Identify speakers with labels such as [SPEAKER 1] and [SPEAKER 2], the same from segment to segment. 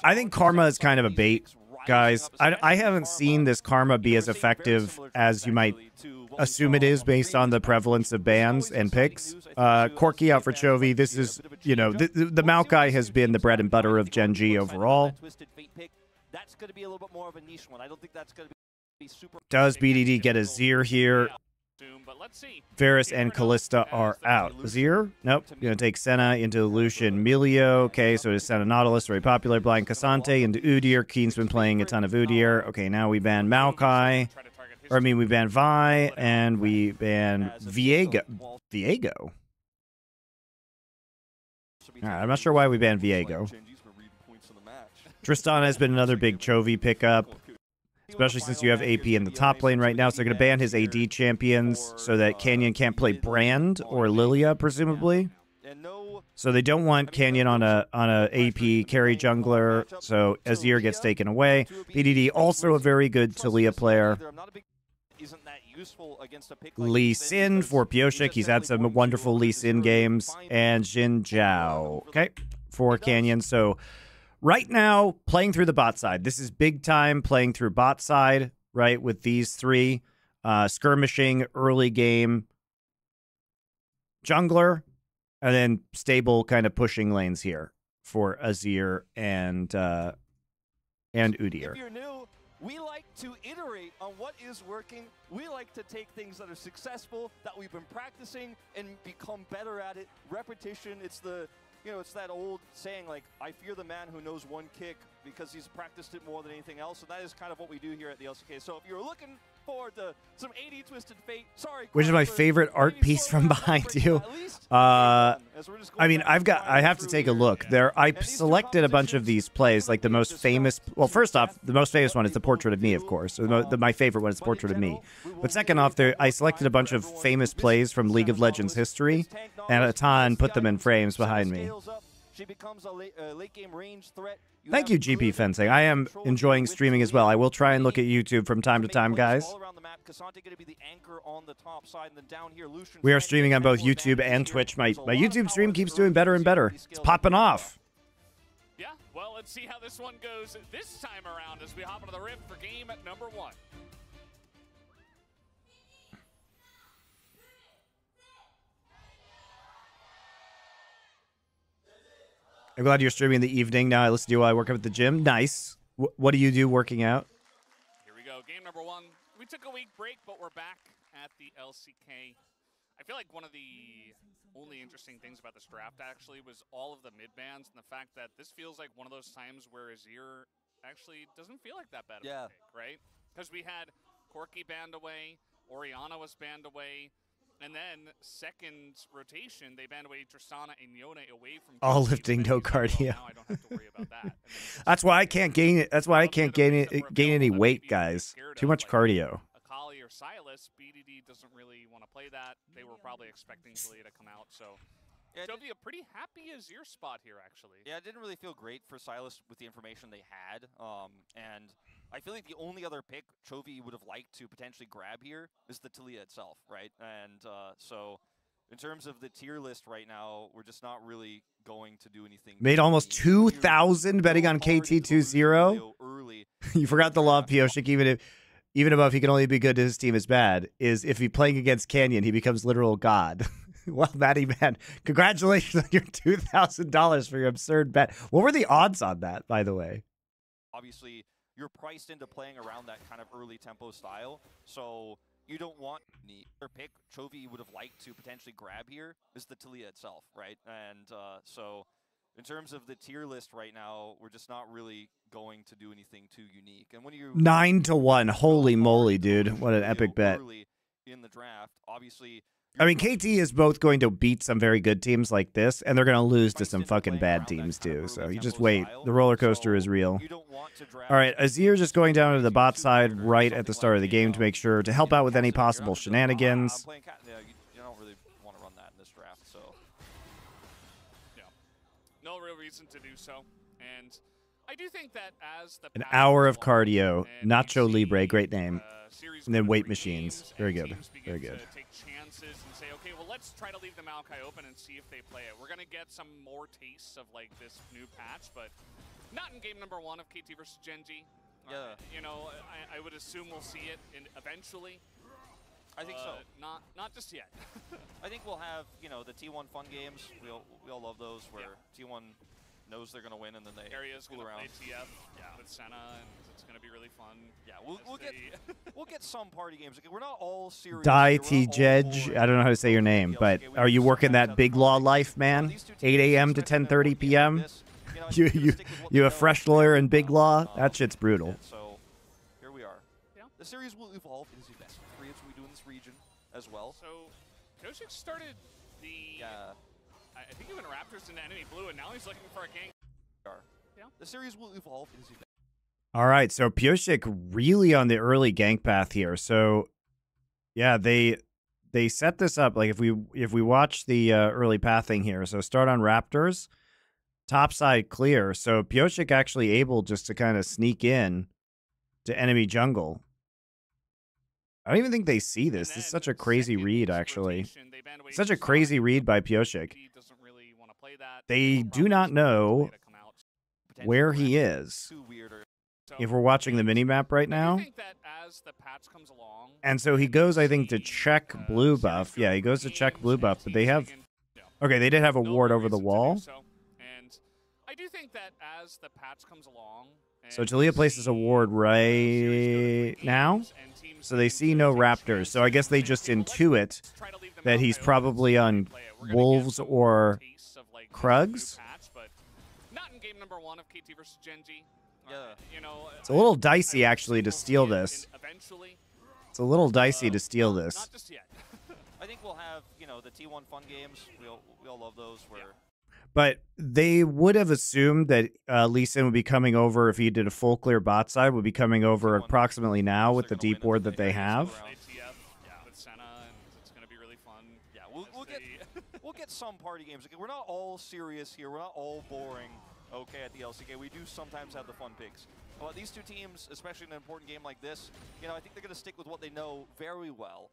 [SPEAKER 1] I think Karma is kind of a bait, guys. I haven't seen this Karma be as effective as you might assume it is based on the prevalence of bans and picks. Corki out for Chovy. This is, you know, the Maokai has been the bread and butter of GenG overall. Does BDD get a Zir here? Varus and Callista are out. Zir? Nope. Gonna take Senna into Lucian Milio. Okay, so it's Senna Nautilus, very popular. Blind Cassante into Udyr. Keen's been playing a ton of Udyr. Okay, now we ban Maokai. Or, I mean, we ban Vi, and we ban Viego. Viego? Alright, I'm not sure why we banned Viego. Tristana has been another big Chovy pickup. Especially since you have AP in the top lane right now. So they're going to ban his AD champions so that Canyon can't play Brand or Lilia, presumably. So they don't want Canyon on a AP carry jungler. So Azir gets taken away. BDD also a very good Talia player. Lee Sin for Pioshik. He's had some wonderful Lee Sin games. And Jin Zhao. Okay, for Canyon. So right now, playing through the bot side. This is big time playing through bot side, right, with these three. Skirmishing, early game, jungler, and then stable kind of pushing lanes here for Azir and Udyr.
[SPEAKER 2] If you're new, we like to iterate on what is working. We like to take things that are successful, that we've been practicing, and become better at it. Repetition, it's the... You know, it's that old saying, like, I fear the man who knows one kick because he's practiced it more than anything else. So that is kind of what we do here at the LCK. So if you're looking forward to some AD Twisted Fate, sorry.
[SPEAKER 1] Which is my favorite art piece from behind you. I mean, I have to take a look. I selected a bunch of these plays, like the most famous. Well, first off, the most famous one is the Portrait of Me, of course. So my favorite one is the Portrait of Me. But second off, I selected a bunch of famous plays from League of Legends history, and a ton put them in frames behind me. Thank you, GP Fencing. I am enjoying streaming as well. I will try and look at YouTube from time to time, guys. We are streaming on both YouTube and Twitch. My YouTube stream keeps doing better and better. It's popping off.
[SPEAKER 3] Yeah, well, let's see how this one goes this time around as we hop into the rift for game number 1.
[SPEAKER 1] I'm glad you're streaming in the evening. Now I listen to you while I work up at the gym. Nice. What do you do working out?
[SPEAKER 3] Here we go. Game number 1. We took a week break, but we're back at the LCK. I feel like one of the only interesting things about this draft, actually, was all of the mid-bans and the fact that this feels like one of those times where Azir actually doesn't feel like that bad of a pick, right? Because we had Corki banned away, Orianna was banned away, and then second rotation, they banned away Tristana and Yone away from
[SPEAKER 1] all lifting, no cardio.
[SPEAKER 3] Now I don't have to worry about that.
[SPEAKER 1] That's why I can't gain it. That's why I can't gain any weight, guys. Too much cardio.
[SPEAKER 3] Akali or Silas, BDD doesn't really want to play that. They were probably expecting Talia to come out, so Chovy a pretty happy Azir spot here, actually.
[SPEAKER 2] Yeah, it didn't really feel great for Silas with the information they had, and I feel like the only other pick Chovy would have liked to potentially grab here is the Talia itself, right? And so in terms of the tier list right now, we're just not really going to do anything.
[SPEAKER 1] Made almost 2,000 betting on KT20. You forgot the law of Pioshik, even above he can only be good to his team is bad, is if he's playing against Canyon, he becomes literal god. Well, Matty, man, congratulations on your $2,000 for your absurd bet. What were the odds on that, by the way?
[SPEAKER 2] Obviously, you're priced into playing around that kind of early tempo style, so you don't want the other pick Chovy would have liked to potentially grab here is the Talia itself, right? And so in terms of the tier list right now, we're just not really going to do anything too unique. And when you
[SPEAKER 1] 9-1, holy moly, dude! What an epic bet.
[SPEAKER 2] In the draft, obviously.
[SPEAKER 1] I mean, KT is both going to beat some very good teams like this, and they're going to lose to some fucking bad teams too. So you just wait. The roller coaster is real. All right, Azir just going down to the bot side right at the start of the game to make sure to help out with any possible shenanigans.
[SPEAKER 2] You don't really want to run that in this draft, so.
[SPEAKER 3] Yeah, no real reason to do so. And I do think that as the
[SPEAKER 1] An
[SPEAKER 3] patch
[SPEAKER 1] hour
[SPEAKER 3] goes
[SPEAKER 1] of
[SPEAKER 3] along
[SPEAKER 1] cardio.
[SPEAKER 3] and
[SPEAKER 1] Nacho
[SPEAKER 3] we see,
[SPEAKER 1] Libre, great name.
[SPEAKER 3] series
[SPEAKER 1] And then
[SPEAKER 3] go to
[SPEAKER 1] weight
[SPEAKER 3] 3
[SPEAKER 1] machines.
[SPEAKER 3] games
[SPEAKER 1] Very
[SPEAKER 3] and
[SPEAKER 1] good.
[SPEAKER 3] teams
[SPEAKER 1] Very
[SPEAKER 3] begin
[SPEAKER 1] good.
[SPEAKER 3] to take chances and say, okay, well, let's try to leave the Maokai open and see if they play it. We're going to get some more tastes of like this new patch, but not in game number 1 of KT versus GenG.
[SPEAKER 2] Yeah.
[SPEAKER 3] You know, I would assume we'll see it eventually.
[SPEAKER 2] I think so.
[SPEAKER 3] Not just yet.
[SPEAKER 2] I think we'll have, you know, the T1 fun games. We all love those where T1 knows they're going to win and then they
[SPEAKER 3] Area's
[SPEAKER 2] fool
[SPEAKER 3] going to
[SPEAKER 2] around.
[SPEAKER 3] play TF with Senna, and it's going to be really fun.
[SPEAKER 2] Yeah, we'll get some party games. We're not all serious.
[SPEAKER 1] Die T Jedge. I don't know how to say your name, but are you working that big law life, man? 8 a.m. to 10:30 p.m. You a fresh lawyer in big law? That shit's brutal.
[SPEAKER 2] So here we are.
[SPEAKER 3] Yeah.
[SPEAKER 2] The series will evolve. It is the best of 3 as we do in this region as well.
[SPEAKER 3] So Koshik started the I think he went Raptors into enemy blue, and now he's looking for a gank.
[SPEAKER 2] Yeah. The series will evolve. It is the best.
[SPEAKER 1] All right, so Pyosik really on the early gank path here. So yeah, they set this up like if we watch the early pathing here. So start on Raptors, top side clear. So Pyosik actually able just to kind of sneak in to enemy jungle. I don't even think they see this. This is such a crazy read, actually. Such a crazy read by Pyosik. They do not know where he is. If we're watching the minimap right now. And so he goes, I think, to check blue buff. Yeah, he goes to check blue buff, but they have... Okay, they did have a ward over the wall.
[SPEAKER 3] I do think that as the patch comes along...
[SPEAKER 1] So Talia places a ward right now. So they see no Raptors. So I guess they just intuit that he's probably on Wolves or Krugs.
[SPEAKER 3] Not in game number 1 of KT versus GenG. You know,
[SPEAKER 1] It's a little dicey, actually, to steal this. It's a little dicey to steal this.
[SPEAKER 3] Not just yet.
[SPEAKER 2] I think we'll have, you know, the T1 fun games. We all love those where...
[SPEAKER 1] But they would have assumed that Lee Sin would be coming over if he did a full clear bot side, would be coming over approximately now with the deep ward that they have.
[SPEAKER 3] With Senna, and it's going to be really fun.
[SPEAKER 2] Yeah, we'll get some party games. We're not all serious here. We're not all boring. Okay, at the LCK, we do sometimes have the fun picks. But these two teams, especially in an important game like this, you know, I think they're going to stick with what they know very well.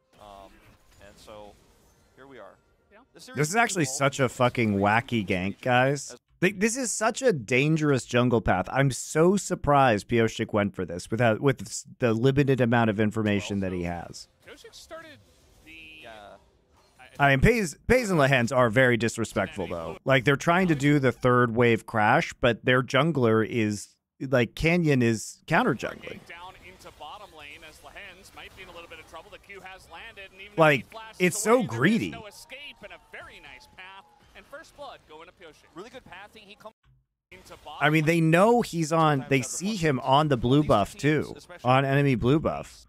[SPEAKER 2] And so here we are.
[SPEAKER 1] This is actually such a fucking wacky gank, guys. This is such a dangerous jungle path. I'm so surprised Pyosik went for this with the limited amount of information that he has. I mean, Pays and Lehens are very disrespectful, though. Like, they're trying to do the third wave crash, but their jungler is, like, Canyon is counter-jungling. Like, it's so greedy.
[SPEAKER 2] Really good pathing. He comes
[SPEAKER 1] I mean, they know he's on, they see him on the blue buff, too. On enemy blue buff.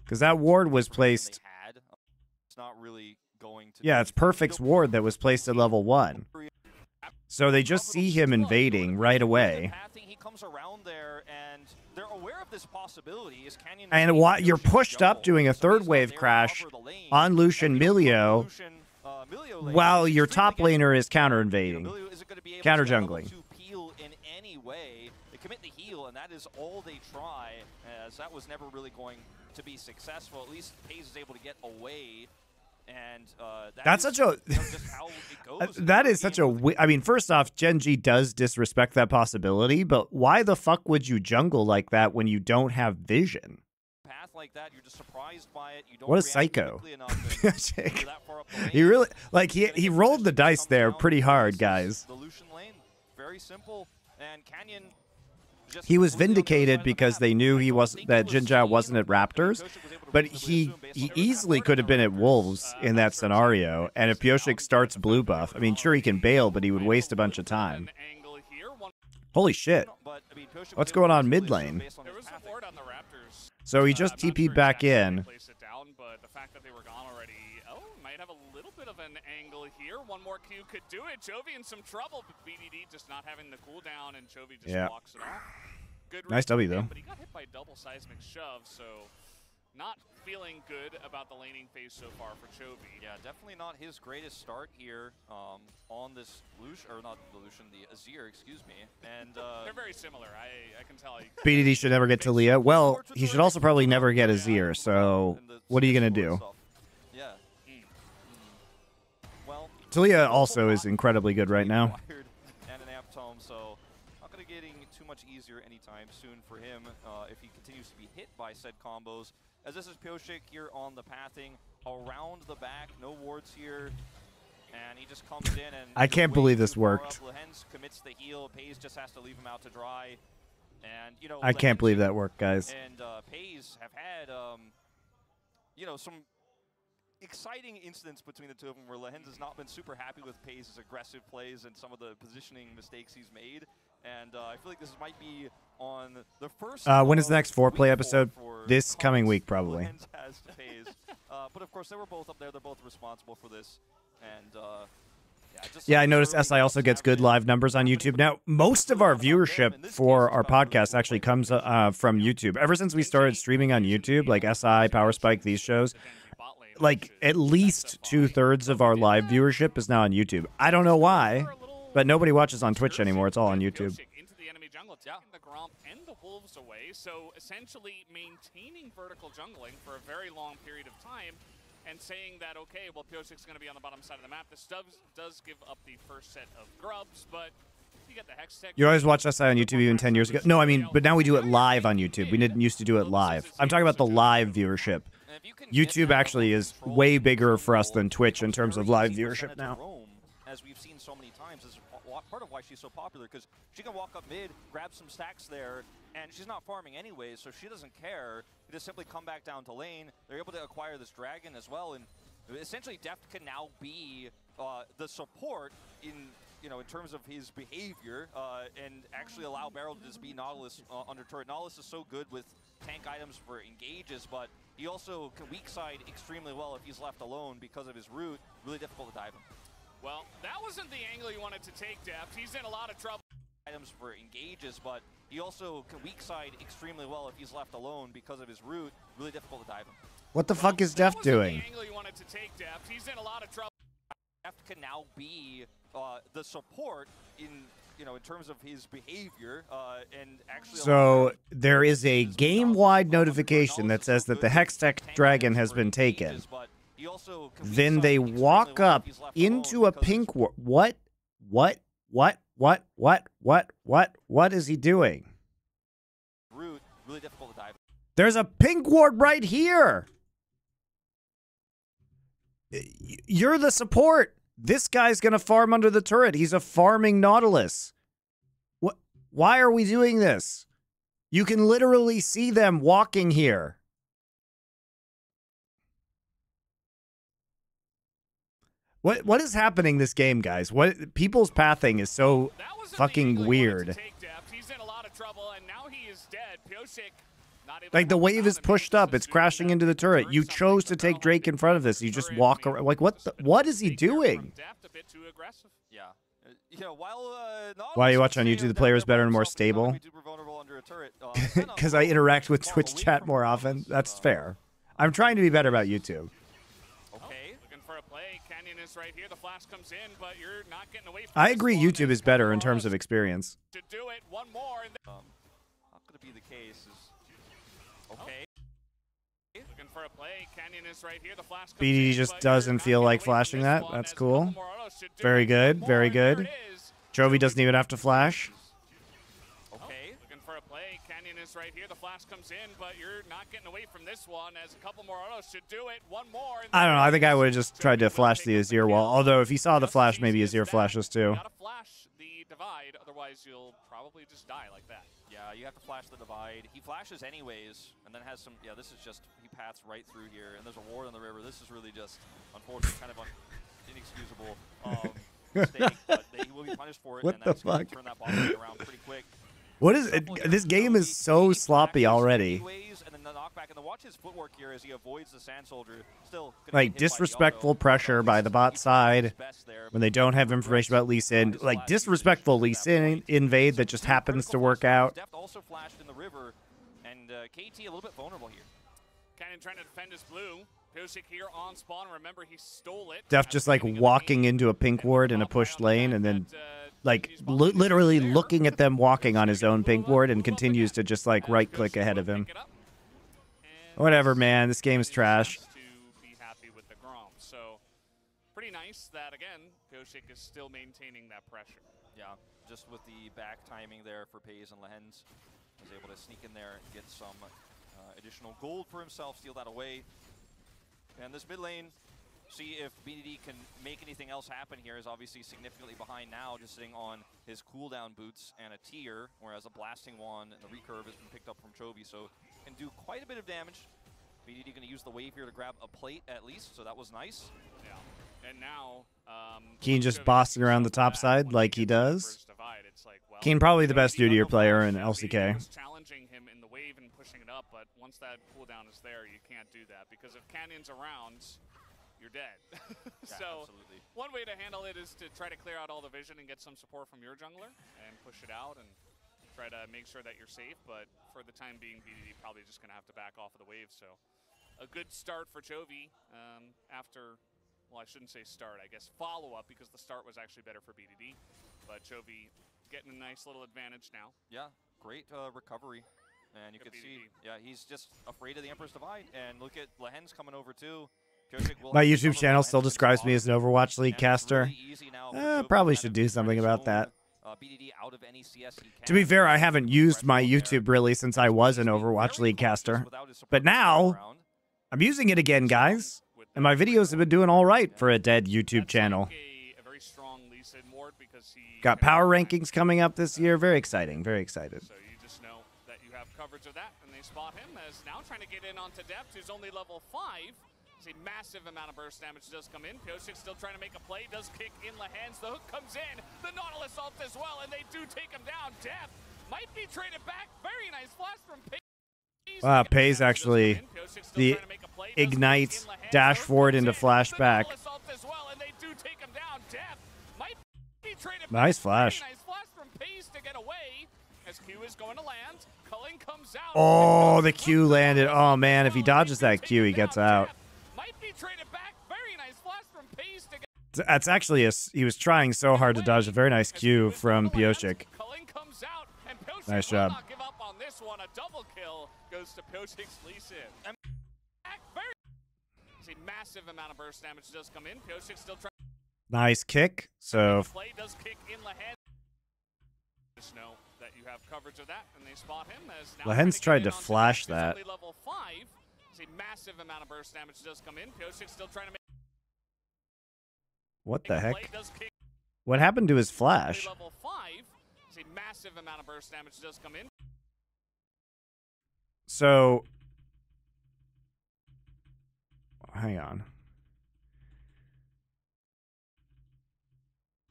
[SPEAKER 1] Because that ward was placed...
[SPEAKER 2] It's not really going to...
[SPEAKER 1] Yeah, it's Perfect's ward that was placed at level 1. So they just see him invading right away.
[SPEAKER 2] He comes around there, and they're aware of this possibility.
[SPEAKER 1] And you're pushed up doing a third wave crash on Lucian Milio while your top laner is counter-invading, counter-jungling.
[SPEAKER 2] They commit the heal, and that is all they try, as that was never really going to be successful. At least Pays is able to get away. And
[SPEAKER 1] that's such a that is such a I mean, first off, GenG does disrespect that possibility, but why the fuck would you jungle like that when you don't have vision?
[SPEAKER 2] Path like that, you're just surprised by it. You don't
[SPEAKER 1] what a psycho.
[SPEAKER 2] enough
[SPEAKER 1] he really like he rolled the dice there pretty hard, guys.
[SPEAKER 2] The Lucian lane, very simple, and Canyon.
[SPEAKER 1] He was vindicated because they knew he wasn't that Jinja wasn't at Raptors, but he easily could have been at Wolves in that scenario. And if Pyosik starts blue buff, I mean, sure he can bail, but he would waste a bunch of time. Holy shit! What's going on mid lane? So he just TP'd back in.
[SPEAKER 3] An angle here. One more Q could do it. Chovy in some trouble, but BDD just not having the cooldown, and Chovy just walks it off. Good
[SPEAKER 1] nice W, though.
[SPEAKER 3] But he got hit by double seismic shove, so not feeling good about the laning phase so far for Chovy.
[SPEAKER 2] Yeah, definitely not his greatest start here on this Lucian, or not the Lucian, the Azir, excuse me. And
[SPEAKER 3] they're very similar. I can tell.
[SPEAKER 1] BDD should never get Talia. Well, he should also probably never get Azir. So what are you gonna do?
[SPEAKER 2] Yeah. Well,
[SPEAKER 1] Talia also is incredibly good right now.
[SPEAKER 2] And an amp tome, so not gonna getting too much easier anytime soon for him if he continues to be hit by said combos. As this is Pioshik here on the pathing around the back, no wards here, and he just comes in and
[SPEAKER 1] I can't believe this worked.
[SPEAKER 2] Lehens commits the heal. Pays just has to leave him out to dry, and you know
[SPEAKER 1] I can't believe that worked, guys.
[SPEAKER 2] And Pays have had you know, some exciting incidents between the two of them where Lehens has not been super happy with Pays' aggressive plays and some of the positioning mistakes he's made. And I feel like this might be on the first.
[SPEAKER 1] When is the next foreplay episode? This coming week, probably.
[SPEAKER 2] Has to Pays. But of course, they were both up there. They're both responsible for this. And
[SPEAKER 1] yeah, I noticed SI also gets good live numbers on YouTube. Now, most of our viewership for our podcast actually comes from YouTube. Ever since we started streaming on YouTube, like SI, Power Spike, these shows, like at least 2/3 of our live viewership is now on YouTube. I don't know why, but nobody watches on Twitch anymore. It's all on YouTube.
[SPEAKER 3] Into the enemy jungle, taking the Gromp and the Wolves away, so essentially maintaining vertical jungling for a very long period of time and saying that, okay, well, Pioshik's going to be on the bottom side of the map. This does give up the first set of grubs, but you get the Hex Tech.
[SPEAKER 1] You always watched SI on YouTube even 10 years ago? No, I mean, but now we do it live on YouTube. We didn't used to do it live. I'm talking about the live viership. YouTube actually is way bigger for us than Twitch in terms of live viewership now.
[SPEAKER 2] As we've seen so many times, is part of why she's so popular, because she can walk up mid, grab some stacks there, and she's not farming anyways, so she doesn't care. You just simply come back down to lane. They're able to acquire this dragon as well, and essentially Deft can now be the support in terms of his behavior, and actually allow Barrel to just be Nautilus under turret. Nautilus is so good with tank items for engages, but he also can weak side extremely well if he's left alone because of his root. Really difficult to dive him.
[SPEAKER 3] Well, that wasn't the angle you wanted to take, Deft. He's in a lot of trouble.
[SPEAKER 2] Items for engages, but he also can weak side extremely well if he's left alone because of his root. Really difficult to dive him.
[SPEAKER 1] What the fuck is Deft doing?
[SPEAKER 3] The angle you wanted to take, Deft. He's in a lot of trouble.
[SPEAKER 2] Deft can now be the support in terms of his behavior, and actually.
[SPEAKER 1] So there is a game-wide notification that says that the Hextech Dragon has been taken. Then they walk up into a pink ward. What is he doing?
[SPEAKER 2] Really difficult to dive.
[SPEAKER 1] There's a pink ward right here. You're the support. This guy's gonna farm under the turret. He's a farming Nautilus. What? Why are we doing this? You can literally see them walking here. What is happening this game, guys? What people's pathing is so fucking weird.
[SPEAKER 3] He's in a lot of trouble, and now he is dead. Pioshik,
[SPEAKER 1] like the wave is pushed up, it's crashing into the turret. You chose to take Drake in front of this. You just walk around. Like what is he doing?
[SPEAKER 2] Yeah.
[SPEAKER 1] Why you watch on YouTube? The player is better and more stable. Because I interact with Twitch chat more often. That's fair. I'm trying to be better about YouTube.
[SPEAKER 3] Right here, the flash comes in, but you're not getting away from
[SPEAKER 1] I agree YouTube is better in terms of experience.
[SPEAKER 3] To do it one more and
[SPEAKER 2] not gonna be the case is okay.
[SPEAKER 3] Looking for a play. Canyon is right here. The flash comes
[SPEAKER 1] BD just doesn't feel like flashing that. That's cool. Very good. Very good. Chovy doesn't even have to flash.
[SPEAKER 3] Right here, the flash comes in, but you're not getting away from this one as a couple more autos should do it. One more.
[SPEAKER 1] I don't know. I think I would have just tried to flash the Azir wall. Although if he saw the flash, maybe Azir flashes too.
[SPEAKER 3] You gotta flash the divide, otherwise you'll probably just die like that.
[SPEAKER 2] Yeah, you have to flash the divide. He flashes anyways, and then has some. Yeah, this is just he paths right through here, and there's a ward on the river. This is really just unfortunate, kind of inexcusable mistake, but he will be punished for it.
[SPEAKER 1] What
[SPEAKER 2] and
[SPEAKER 1] the
[SPEAKER 2] that's gonna
[SPEAKER 1] fuck?
[SPEAKER 2] Turn that bottom lane around pretty quick.
[SPEAKER 1] What is it? This game is so sloppy already.
[SPEAKER 2] And then the knockback, and then watch his footwork here as he avoids the Sand Soldier. Still
[SPEAKER 1] like disrespectful pressure by the bot side when they don't have information about Lee Sin. Like disrespectful Lee Sin invade that just happens to work out.
[SPEAKER 2] Deft also flashed in the river, and KT a little bit vulnerable here.
[SPEAKER 3] Cannon trying to defend his blue. Pyosik here on spawn. Remember, he stole it.
[SPEAKER 1] Def just like walking into a pink ward in a pushed lane and then like literally looking at them walking on his own pink ward and continues to just like right click ahead of him. Whatever, man. This game is trash.
[SPEAKER 3] To be happy with the Grom. So pretty nice that again, Pyosik is still maintaining that pressure.
[SPEAKER 2] Yeah, just with the back timing there for Pays and Lehens, was able to sneak in there and get some additional gold for himself, steal that away. And this mid lane, see if BDD can make anything else happen here, is obviously significantly behind now, just sitting on his cooldown boots and a tier, whereas a blasting wand and the recurve has been picked up from Chovy, so can do quite a bit of damage. BDD going to use the wave here to grab a plate at least, so that was nice.
[SPEAKER 3] Yeah, and now
[SPEAKER 1] Keen just bossing around the top side like he does. Keen probably the best Udyr player in LCK.
[SPEAKER 3] Challenging him in the wave and pushing it up, but once that cooldown is there, you can't do that because if Canyon's around, you're dead. So
[SPEAKER 2] absolutely.
[SPEAKER 3] One way to handle it is to try to clear out all the vision and get some support from your jungler and push it out and try to make sure that you're safe. But for the time being, BDD probably just going to have to back off of the wave. So a good start for Chovy after, well, I shouldn't say start, I guess follow-up, because the start was actually better for BDD. But Chovy getting a nice little advantage now.
[SPEAKER 2] Yeah, great recovery. And you can see, yeah, he's just afraid of the Emperor's Divide. And look at Lehens coming over too.
[SPEAKER 1] My YouTube channel still describes me as an Overwatch League caster. Probably should do something about that. To be fair, I haven't used my YouTube really since I was an Overwatch League caster. But now, I'm using it again, guys. And my videos have been doing all right for a dead YouTube channel. Got power rankings coming up this year. Very exciting. Very excited.
[SPEAKER 3] So you just know that you have coverage of that, and they spot him as now trying to get in onto Depth, who's only level 5. A massive amount of burst damage does come in. Pyosik still trying to make a play, does kick in Lehens. The hook comes in. The Nautilus ult as well, and they do take him down. Depth might be traded back. Very nice flash from Pays.
[SPEAKER 1] Wow, Pays actually the ignite dash forward into flashback. Nice flash. Oh, the Q landed. Oh man, if he dodges that Q, he gets out. That's actually he was trying so hard to dodge a very nice Q from Pyosik. Nice job.
[SPEAKER 3] Goes to Pyosik's Lee Sin. Massive amount of burst damage does come in. Pyosik still trying.
[SPEAKER 1] Nice kick. So
[SPEAKER 3] play does kick in Lehens. Just know that you have coverage of that, and they spot him as now
[SPEAKER 1] Lehens tried to flash that.
[SPEAKER 3] Level 5. A massive amount of burst damage does come in. Pyosik still trying to make.
[SPEAKER 1] What the heck? What happened to his flash?
[SPEAKER 3] Level 5. A massive amount of burst damage does come in.
[SPEAKER 1] So, hang on.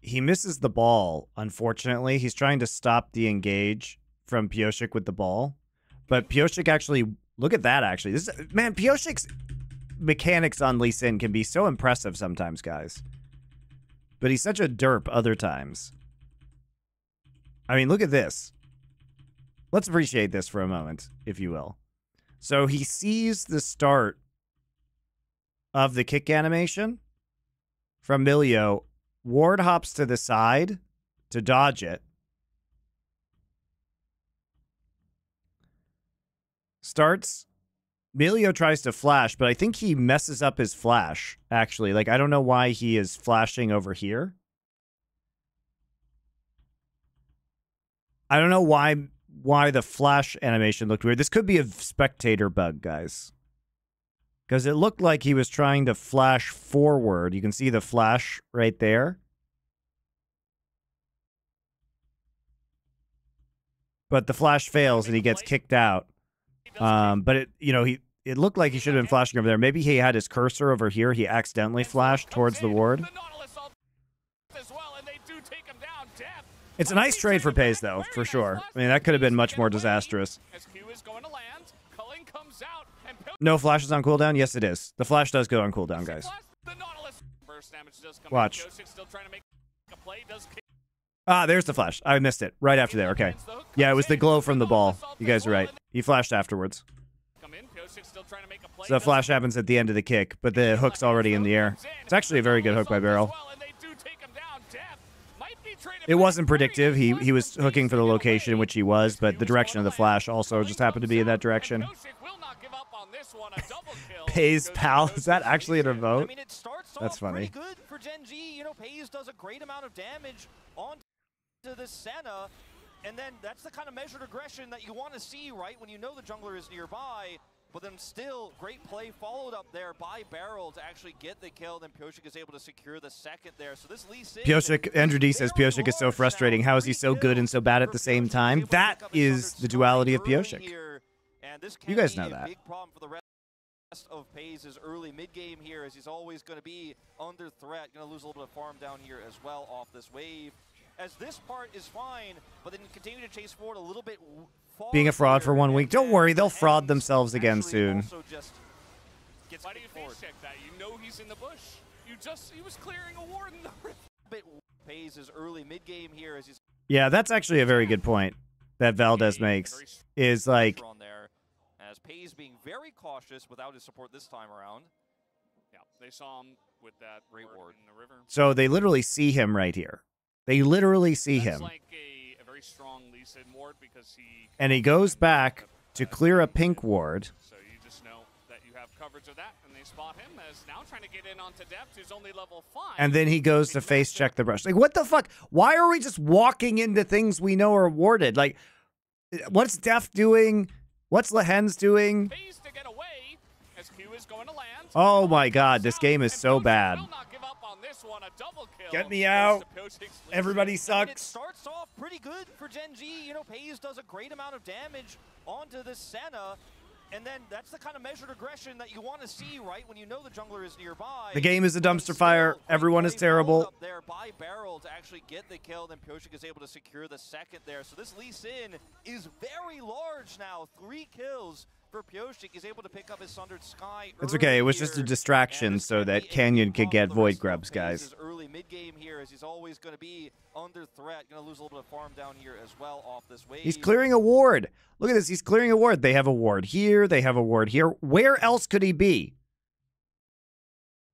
[SPEAKER 1] He misses the ball, unfortunately. He's trying to stop the engage from Pyosik with the ball. But Pyosik actually, look at that actually. This is, man, Pyosik's mechanics on Lee Sin can be so impressive sometimes, guys. But he's such a derp other times. I mean, look at this. Let's appreciate this for a moment, if you will. So he sees the start of the kick animation from Milio. Ward hops to the side to dodge it. Starts. Milio tries to flash, but I think he messes up his flash, actually. Like, I don't know why he is flashing over here. I don't know why the flash animation looked weird. This could be a spectator bug, guys. Because it looked like he was trying to flash forward. You can see the flash right there. But the flash fails and he gets kicked out. But it looked like he should have been flashing over there. Maybe he had his cursor over here. He accidentally flashed towards the ward. It's a nice trade for Pays, though, for sure. I mean, that could have been much more disastrous. No flashes on cooldown? Yes, it is. The flash does go on cooldown, guys. Watch. Ah, there's the flash. I missed it. Right after there. Okay. Yeah, it was the glow from the ball. You guys are right. He flashed afterwards.
[SPEAKER 3] trying to make a play.
[SPEAKER 1] So the flash happens at the end of the kick, but the hook's already in the air. It's actually a very good hook by Barrel. It wasn't predictive. He was hooking for the location in which he was, but the direction of the flash also just happened to be in that direction. Pays pal. Is that actually an emote?
[SPEAKER 2] I mean, it starts
[SPEAKER 1] That's
[SPEAKER 2] off
[SPEAKER 1] funny.
[SPEAKER 2] pretty good for GenG. You know, Pays does a great amount of damage onto the Senna, and then that's the kind of measured aggression that you want to see, right? When you know the jungler is nearby. But then still, great play followed up there by Barrel to actually get the kill. Then Pyosik is able to secure the second there. So this Lee Sin...
[SPEAKER 1] Pyosik, Andrew D says Pyosik is so frustrating. How is he so good and so bad at the same time? That is the duality of Pyosik. You guys know that.
[SPEAKER 2] Big problem for the rest of Pays' early mid-game here, as he's always going to be under threat. Going to lose a little bit of farm down here as well off this wave. As this part is fine, but then continue to chase forward a little bit...
[SPEAKER 1] Being a fraud for 1 week. Don't worry, they'll fraud themselves again soon.
[SPEAKER 3] Why do you face check that? You know he's in the bush. He was clearing a ward in the river.
[SPEAKER 2] Pays his early mid-game here as he's...
[SPEAKER 1] Yeah, that's actually a very good point that Valdez makes. Is like...
[SPEAKER 2] As Pays being very cautious without his support this time around.
[SPEAKER 3] Yeah, they saw him with that
[SPEAKER 2] great ward
[SPEAKER 3] in the river.
[SPEAKER 1] So they literally see him right here. They literally see him.
[SPEAKER 3] Like a very strong Lee Sin ward because
[SPEAKER 1] and he goes back to clear a pink ward.
[SPEAKER 3] So you just know that you have coverage of that, and they spot him as now trying to get in onto Deft, who's only level 5.
[SPEAKER 1] And then he goes to face check the brush. Like, what the fuck? Why are we just walking into things we know are warded? Like, what's Deft doing? What's Lehen's doing?
[SPEAKER 3] To get away as Q is going to land.
[SPEAKER 1] Oh my god, this game is so bad. Get me out. Everybody sucks.
[SPEAKER 2] It starts off pretty good for GenG. You know, Pays does a great amount of damage onto the Senna. And then that's the kind of measured aggression that you want to see, right? When you know the jungler is nearby.
[SPEAKER 1] The game is a dumpster fire. Everyone is terrible.
[SPEAKER 2] Up there by Barrel to actually get the kill. Then Pyosik is able to secure the second there. So this Lee Sin is very large now. 3 kills for Pyosik. He's able to pick up his Sundered Sky.
[SPEAKER 1] It's okay. It was just a distraction so that Canyon could get Void Grubs, guys.
[SPEAKER 2] Early mid-game here, as he's always going to be under threat. Going to lose a little bit of farm down here as well off this wave.
[SPEAKER 1] He's clearing a ward. Look at this. He's clearing a ward. They have a ward here. They have a ward here. Where else could he be?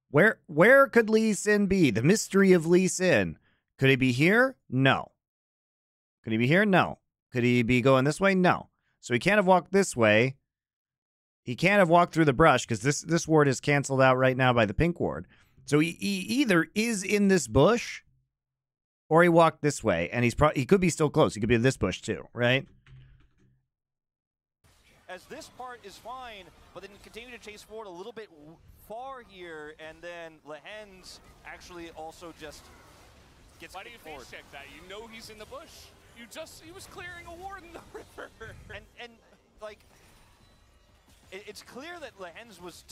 [SPEAKER 1] Where could Lee Sin be? The mystery of Lee Sin. Could he be here? No. Could he be here? No. Could he be going this way? No. So he can't have walked this way. He can't have walked through the brush because this ward is canceled out right now by the pink ward. So he either is in this bush or he walked this way, and he could be still close. He could be in this bush too, right?
[SPEAKER 2] As this part is fine, but then continue to chase forward a little bit far here, and then Lehen's actually also just gets
[SPEAKER 3] Why do you
[SPEAKER 2] forward.
[SPEAKER 3] face check that? You know he's in the bush. He was clearing a ward in the river.
[SPEAKER 2] And like, it's clear that Lehen's was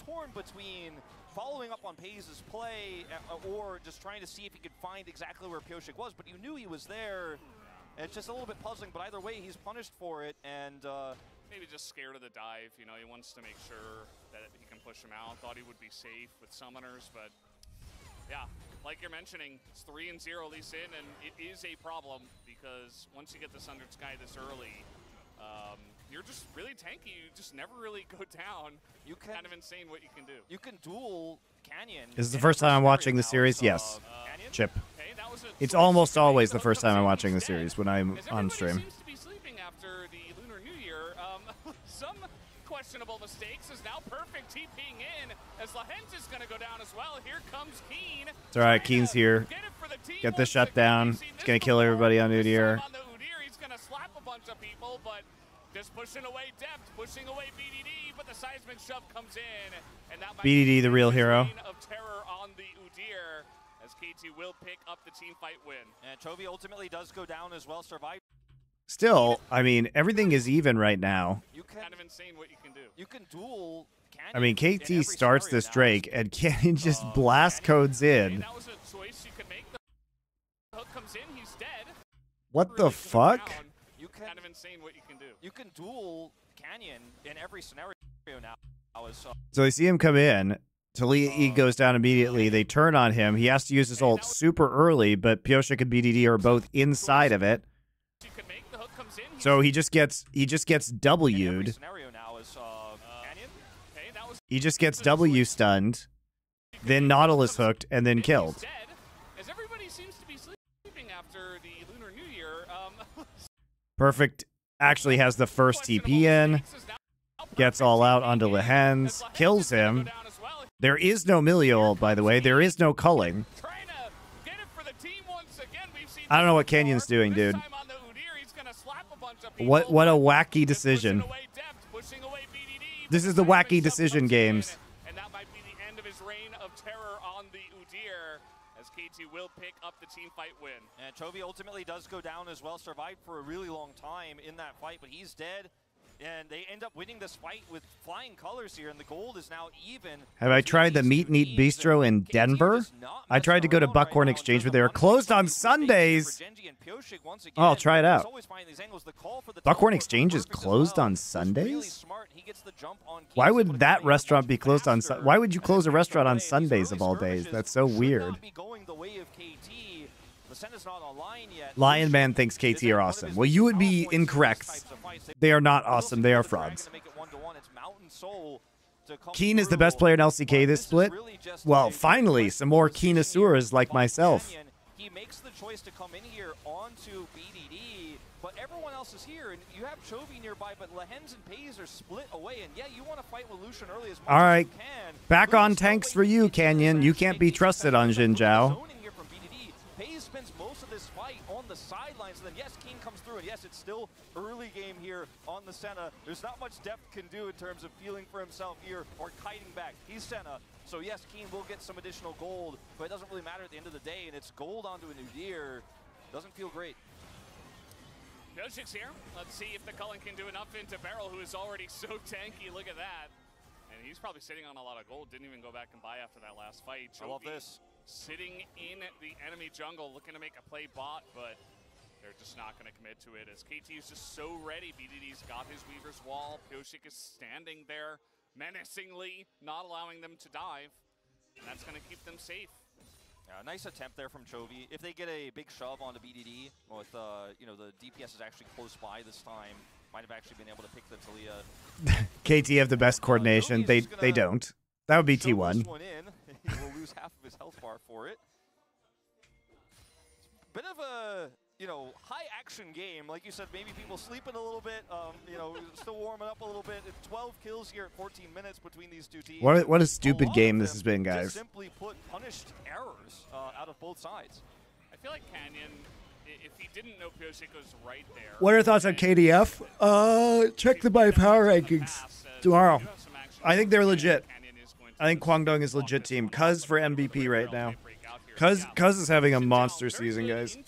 [SPEAKER 2] torn between following up on Pays' play or just trying to see if he could find exactly where Pyosik was, but you knew he was there. And it's just a little bit puzzling, but either way, he's punished for it, and
[SPEAKER 3] maybe just scared of the dive. You know, he wants to make sure that he can push him out. Thought he would be safe with summoners, but yeah, like you're mentioning, it's 3-0 Lee Sin, and it is a problem because once you get the Sundered Sky this early, you're just really tanky. You just never really go down. Kind of insane what you can do.
[SPEAKER 2] You can duel Canyon.
[SPEAKER 1] This is the first time I'm watching the series. Yes, Chip. It's almost always the first time I'm watching the series when I'm on stream.
[SPEAKER 3] Seems to be sleeping after the Lunar New Year. Some questionable mistakes is now perfect TPing in as Lehen's is going to go down as well. Here comes Keen.
[SPEAKER 1] It's all right. Keen's here. Get this shut down. It's going to kill everybody on Udyr.
[SPEAKER 3] He's going to slap a bunch of people, but just pushing away Deft, pushing away BDD, but the seismic shove comes in, and that might
[SPEAKER 1] BDD, the real hero.
[SPEAKER 3] Of terror on the Udyr, as KT will pick up the team fight win.
[SPEAKER 2] And Chovy ultimately does go down as well. Survive.
[SPEAKER 1] Still, I mean, everything is even right now.
[SPEAKER 3] Kind of insane what you can do.
[SPEAKER 2] You can duel Canyon.
[SPEAKER 1] I mean, KT starts this Drake, and Canyon just blast codes in.
[SPEAKER 3] That was a choice you could make. The hook comes in, he's dead.
[SPEAKER 1] What the fuck?
[SPEAKER 3] Kind of insane what you can do.
[SPEAKER 2] You can duel Canyon in every scenario now.
[SPEAKER 1] So they see him come in. He goes down immediately. They turn on him. He has to use his ult super early, but Pyosik and BDD are both inside of it. So he just gets W'd. He just gets W stunned, then Nautilus hooked, and then killed.
[SPEAKER 3] As everybody seems to be sleeping after the Lunar New Year.
[SPEAKER 1] Perfect actually has the first TP in, gets all out onto Lehens, kills him. There is no Milio ult, by the way. There is no culling. I don't know what Canyon's doing, dude. What a wacky decision. This is the wacky decision games.
[SPEAKER 3] And that might be the end of his reign of terror on the Udyr, as KT will pick up the team fight win.
[SPEAKER 2] And Chovy ultimately does go down as well, survived for a really long time in that fight, but he's dead. And they end up winning this fight with flying colors here, and the gold is now even.
[SPEAKER 1] Have I tried the Meat and Eat Bistro in Denver? I tried to go to Buckhorn Exchange, but they were closed on Sundays. Oh, I'll try it out. Buckhorn Exchange is closed on Sundays? Why would that restaurant be closed on Sundays? Why would you close a restaurant on Sundays of all days? That's so weird. Lion Man thinks KT are awesome. Well, you would be incorrect. They are not awesome. They are frauds. Keen is the best player in LCK this split. Well, finally, some more Keenasuras like myself.
[SPEAKER 2] He makes the choice to come in here onto BDD, but everyone else is here, and you have Chovy nearby, but Lehens and Pays are split away, and yeah, you want to fight with Lucian early as much
[SPEAKER 1] all right,
[SPEAKER 2] as you can.
[SPEAKER 1] back on tanks for you, Canyon. You can't be trusted on Xin Zhao.
[SPEAKER 2] Pays spends most of this fight on the sidelines, and then yes, Keen comes through, and yes, it's still early game here on the Senna. There's not much depth can do in terms of feeling for himself here or kiting back. He's Senna, so yes, Keen will get some additional gold, but it doesn't really matter at the end of the day, and it's gold onto a Udyr. Doesn't feel great.
[SPEAKER 3] Yoshik's here. Let's see if the Cullen can do enough into Beryl, who is already so tanky. Look at that. And he's probably sitting on a lot of gold. Didn't even go back and buy after that last fight.
[SPEAKER 2] I love this.
[SPEAKER 3] Sitting in the enemy jungle, looking to make a play bot, but they're just not going to commit to it, as KT is just so ready. BDD's got his Weaver's Wall. Yoshik is standing there menacingly, not allowing them to dive, and that's going to keep them safe.
[SPEAKER 2] Yeah, nice attempt there from Chovy. If they get a big shove onto BDD, with you know, the DPS is actually close by this time, might have actually been able to pick the Taliyah.
[SPEAKER 1] KT have the best coordination. They don't. That would be T1.
[SPEAKER 2] He will lose half of his health bar for it. Bit of a, you know, high action game. Like you said, maybe people sleeping a little bit, you know, still warming up a little bit. It's 12 kills here at 14 minutes between these two teams.
[SPEAKER 1] What a stupid game this has been, guys.
[SPEAKER 2] Simply put, punished errors out of both sides.
[SPEAKER 3] I feel like Canyon, if he didn't know Yoshik was right there.
[SPEAKER 1] What are your thoughts on KDF? Check the my power rankings tomorrow. I think they're legit. I think Kwangdong is a legit team. Cuz for MVP right now. Cuz is having a monster season, guys.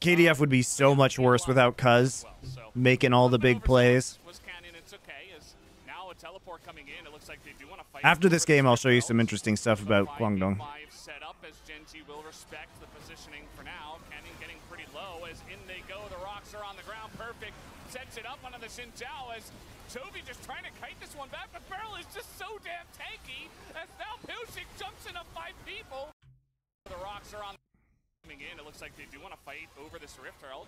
[SPEAKER 1] KDF would be so much worse without Cuz making all the big plays. After this game, I'll show you some interesting stuff about Kwangdong.
[SPEAKER 3] Sets it up onto the Xin Zhao as Chovy just trying to kite this one back, but Beryl is just so damn tanky as now Yoshik jumps into 5 people. The rocks are on coming in. It looks like they do want to fight over this Rift Herald.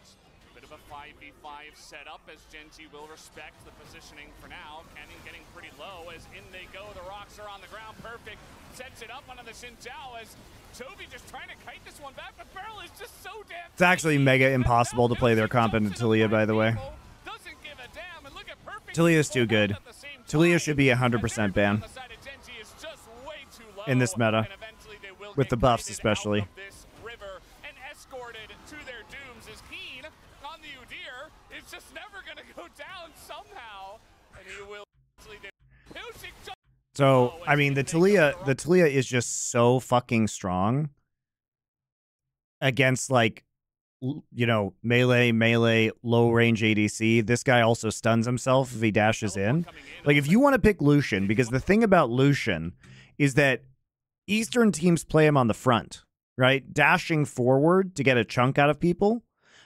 [SPEAKER 3] Bit of a 5v5 setup as GenG will respect the positioning for now. Canyon getting pretty low as in they go. The rocks are on the ground. Perfect. Sets it up onto the Xin Zhao as Chovy just trying to kite this one back, but Beryl is just so damn
[SPEAKER 1] It's actually mega impossible to play their comp into Taliyah, by the way. Taliyah is too good. Taliyah should be 100% ban in this meta, with the buffs especially. So, I mean, the Taliyah is just so fucking strong against, like, you know, melee, low-range ADC. This guy also stuns himself if he dashes in. Like, if you want to pick Lucian, because the thing about Lucian is that Eastern teams play him on the front, right? Dashing forward to get a chunk out of people.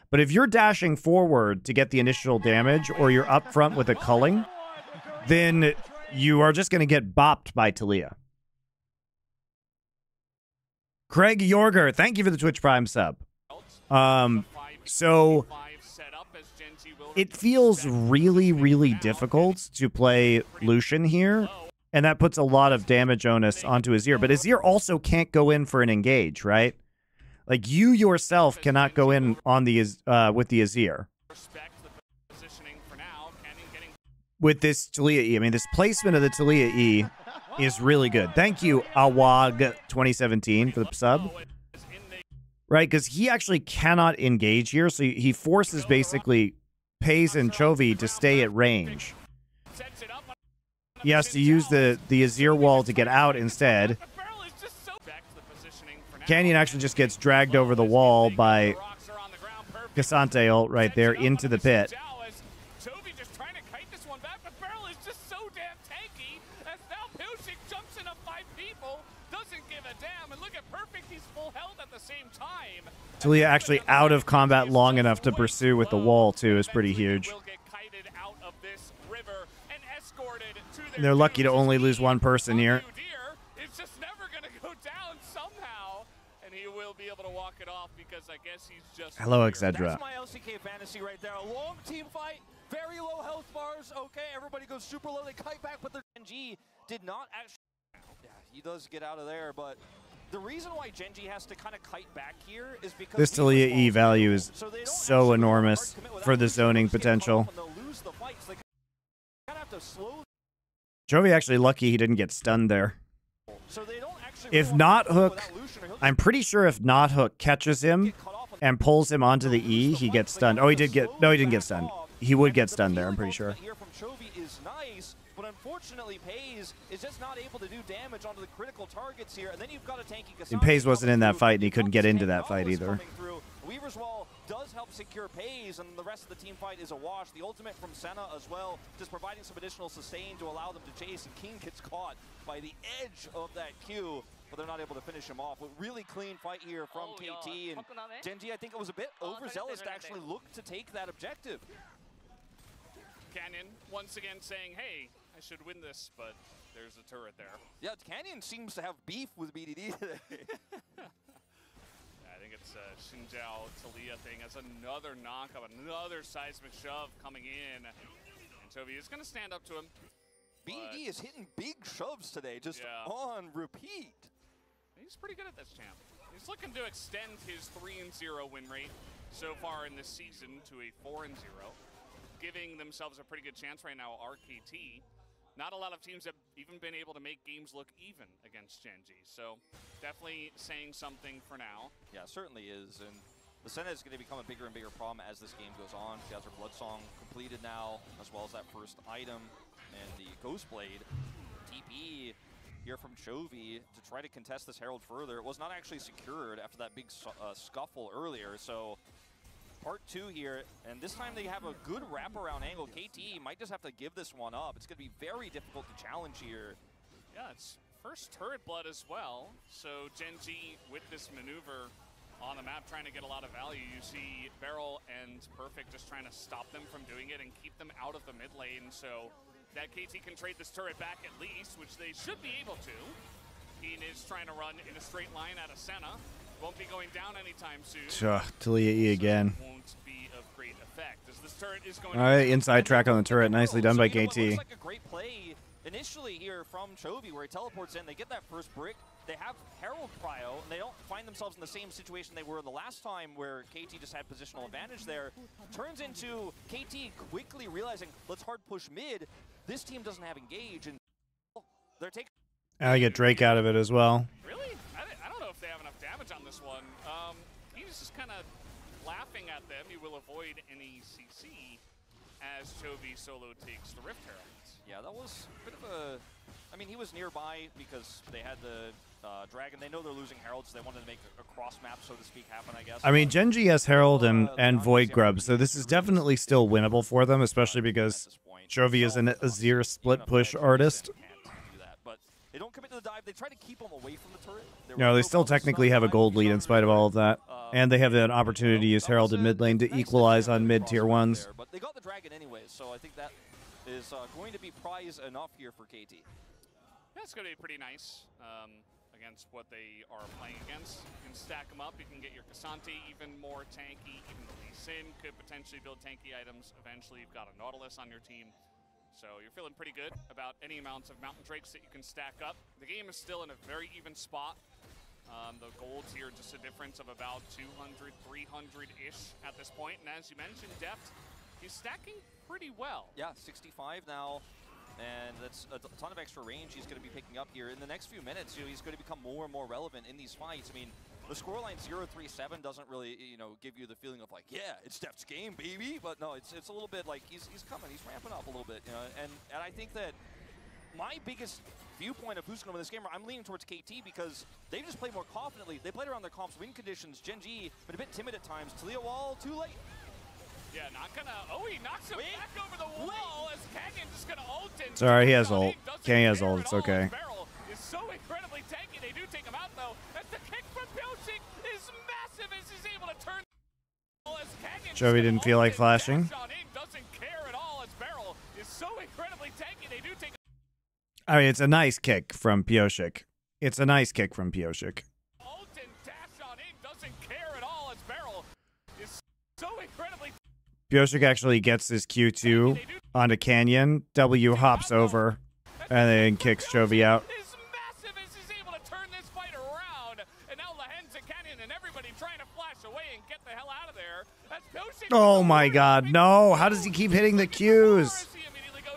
[SPEAKER 1] But if you're dashing forward to get the initial damage, or you're up front with a culling, then you are just going to get bopped by Taliyah. Craig Yorger, thank you for the Twitch Prime sub. So
[SPEAKER 3] up as GenG will
[SPEAKER 1] it feels really, really difficult to play Lucian here, and that puts a lot of damage onus onto Azir. But Azir also can't go in for an engage, right? Like, you yourself cannot go in on the with the Azir. With this Talia E. I mean, this placement of the Talia E is really good. Thank you, Awag2017, for the sub. Right, because he actually cannot engage here, so he forces basically Pays and Chovy to stay at range. He has to use the Azir wall to get out instead. Canyon actually just gets dragged over the wall by Cassante ult right there into the pit. Talia actually out of combat long enough to pursue with the wall, too, is pretty huge. And they're lucky to only lose one person here.
[SPEAKER 3] It's just never going to go down somehow, and he will be able to walk it off because I guess he's just...
[SPEAKER 1] Hello, Excedra.
[SPEAKER 2] That's my LCK fantasy right there. A long team fight, very low health bars. Okay, everybody goes super low. They kite back, but the GenG did not actually... Yeah, he does get out of there, but... The reason why GenG has to kind of kite back here is because
[SPEAKER 1] this Talia E value is so enormous for the zoning potential. Chovy actually lucky he didn't get stunned there. If Not Hook, I'm pretty sure if Not Hook catches him and pulls him onto the E, he gets stunned. Oh, he did get, no, he didn't get stunned. He would get stunned there, I'm pretty sure.
[SPEAKER 2] But unfortunately, Pays is just not able to do damage onto the critical targets here, and then you've got a tanky Cassandra.
[SPEAKER 1] And Pays wasn't in that fight, and he couldn't get into that fight either.
[SPEAKER 2] Weaver's Wall does help secure Pays, and the rest of the team fight is a wash. The ultimate from Senna as well, just providing some additional sustain to allow them to chase, and King gets caught by the edge of that Q, but they're not able to finish him off. But really clean fight here from KT, and GenG, I think it was a bit overzealous to actually look to take that objective.
[SPEAKER 3] Canyon once again saying, hey, I should win this, but there's a turret there.
[SPEAKER 2] Yeah, Canyon seems to have beef with BDD today.
[SPEAKER 3] I think it's a Xinjiao Talia thing as another knockup, another seismic shove coming in. And Chovy is going to stand up to him.
[SPEAKER 2] BDD is hitting big shoves today, just on repeat.
[SPEAKER 3] He's pretty good at this, champ. He's looking to extend his 3-0 win rate so far in this season to a 4-0. Giving themselves a pretty good chance right now, RKT. Not a lot of teams have even been able to make games look even against GenG, so definitely saying something for now.
[SPEAKER 2] Yeah, it certainly is, and the Senna is going to become a bigger and bigger problem as this game goes on. She has her Blood Song completed now, as well as that first item, and the Ghost Blade. TP here from Chovy to try to contest this Herald further. It was not actually secured after that big scuffle earlier, so... Part 2 here, and this time they have a good wraparound angle. KT might just have to give this one up. It's going to be very difficult to challenge here.
[SPEAKER 3] Yeah, it's first turret blood as well. So GenG with this maneuver on the map trying to get a lot of value. You see Beryl and Perfect just trying to stop them from doing it and keep them out of the mid lane. So that KT can trade this turret back at least, which they should be able to. Keen is trying to run in a straight line out of Senna. Won't be going down anytime soon.
[SPEAKER 1] Talia E again.
[SPEAKER 3] Won't be of great effect as this turret is going.
[SPEAKER 1] All right, inside track on the turret, nicely done by KT.
[SPEAKER 2] Looks like a great play initially here from Chovy, where he teleports in. They get that first brick. They have Herald Cryo, and they don't find themselves in the same situation they were the last time, where KT just had positional advantage there. Turns into KT quickly realizing, let's hard push mid. This team doesn't have engage, and they're taking.
[SPEAKER 1] I get Drake out of it as well.
[SPEAKER 3] Really? I don't know if they have enough damage on this one. He's just kind of laughing at them. He will avoid any CC as Chovy solo takes the Rift Heralds.
[SPEAKER 2] Yeah, that was a bit of a... I mean, he was nearby because they had the Dragon. They know they're losing Heralds, so they wanted to make a cross map, so to speak, happen, I guess.
[SPEAKER 1] I mean, GenG has Herald and Void Grub, so this is definitely still winnable for them, especially because Chovy is an Azir split push artist.
[SPEAKER 2] They don't commit to the dive. They try to keep them away from the turret.
[SPEAKER 1] No, they still technically have a gold lead in spite of all of that. And they have an opportunity to use Herald in mid lane to equalize on mid tier 1s.
[SPEAKER 2] But they got the Dragon anyways, so I think that is going to be prize enough here for KT.
[SPEAKER 3] That's going to be pretty nice. against what they are playing against. You can stack them up. You can get your Cassante even more tanky. Even the Lee Sin could potentially build tanky items. Eventually, you've got a Nautilus on your team. So you're feeling pretty good about any amounts of Mountain Drakes that you can stack up. The game is still in a very even spot. The golds here, just a difference of about 200, 300-ish at this point. And as you mentioned, Deft, he's stacking pretty well.
[SPEAKER 2] Yeah, 65 now. And that's a ton of extra range he's going to be picking up here. In the next few minutes, he's going to become more and more relevant in these fights. I mean, the scoreline 0-3-7 doesn't really, give you the feeling of like, yeah, it's Deft's game, baby. But no, it's a little bit like he's coming, he's ramping up a little bit, And I think that my biggest viewpoint of who's going to win this game, I'm leaning towards KT because they just play more confidently. They played around their comps, win conditions. GenG been a bit timid at times. Talia Wall too late.
[SPEAKER 3] Yeah, not gonna. Oh, he knocks him back over the wall as Canyon just gonna ult.
[SPEAKER 1] Sorry, he has ult. Canyon has ult. It's okay.
[SPEAKER 3] Barrel is so incredibly tanky. They do take him out though. As the kick from Pyosik is massive as he's able to turn.
[SPEAKER 1] Joey didn't feel like flashing.
[SPEAKER 3] Doesn't care at all as Barrel is so incredibly tanky. They do take.
[SPEAKER 1] I mean, it's a nice kick from Pyosik. It's a nice kick from Pyosik.
[SPEAKER 3] Ult and dash on in doesn't care at all as Barrel is so incredibly.
[SPEAKER 1] Pyosik actually gets his Q2 onto Canyon. W hops over and then kicks Chovy out.
[SPEAKER 3] Is massive as he's able to turn this fight around. And now Lehen's and Canyon and everybody trying to flash away and get the hell out of there.
[SPEAKER 1] Oh my god, no. How does he keep hitting the Qs?